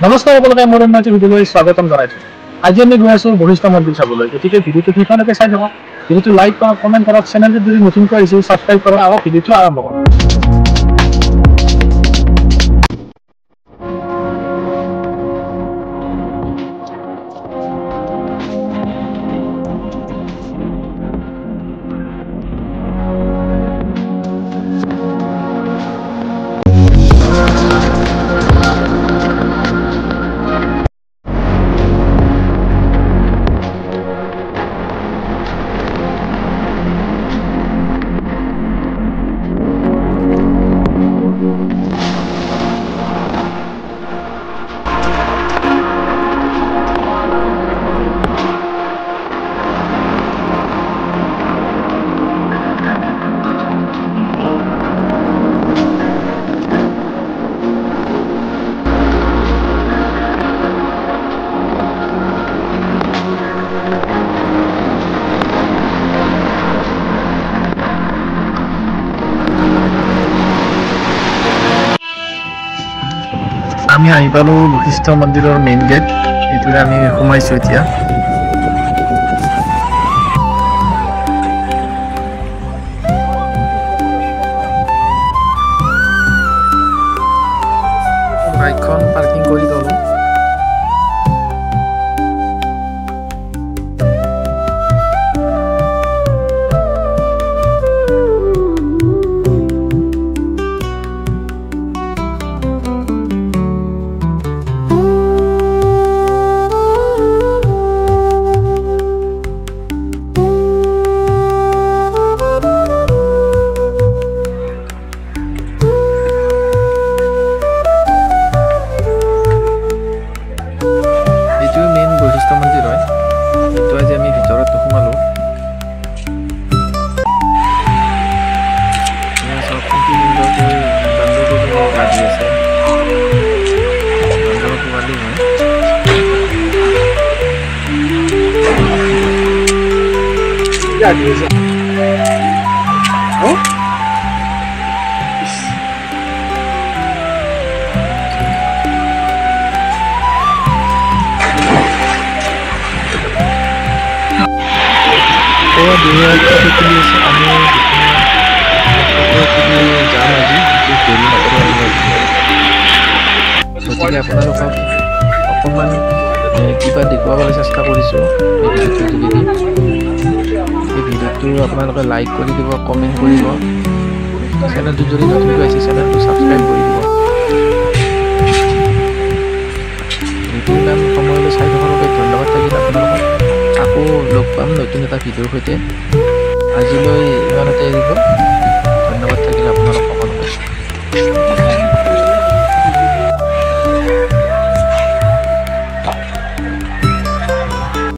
নমস্কাৰ আপোনালোকে মোৰ নতুন ভিডিঅ'লৈ স্বাগতম জনাইছো। আজি আমি গৈ আছো বশিষ্ঠ মন্দিৰ চাবলৈ। গতিকে ভিডিঅ'টো শেষলৈকে চাই থাকক। ভিডিঅ'টো লাইক কৰক, কমেণ্ট কৰক, চেনেলটো যদি নতুনকৈ আহিছে ছাবস্ক্ৰাইব কৰক আৰু ভিডিঅ'টো আৰম্ভ কৰক। আমি আহি পালো বশিষ্ঠ মন্দিৰৰ মেইন গেট। এইটোৰে আমি সোমাইছো এতিয়া। বাইকখন পাৰ্কিং কৰি ললো। গতিকে আপোনালোকক অকণমান কিবা দেখুৱাবলৈ চেষ্টা কৰিছোঁ এই ভিডিঅ'টোৰ যোগেদি। এই ভিডিঅ'টো আপোনালোকে লাইক কৰি দিব, কমেণ্ট কৰিব, চেনেলটো যদি নতুনকৈ আহিছে চেনেলটো ছাবস্ক্ৰাইব কৰি দিব। ভিডিঅ' ইমান সময়লৈ চাই থকাৰ বাবে ধন্যবাদ থাকিল আপোনালোকক। আকৌ লগ পাম নতুন এটা ভিডিঅ'ৰ সৈতে। আজিলৈ ইমানতে এৰিব।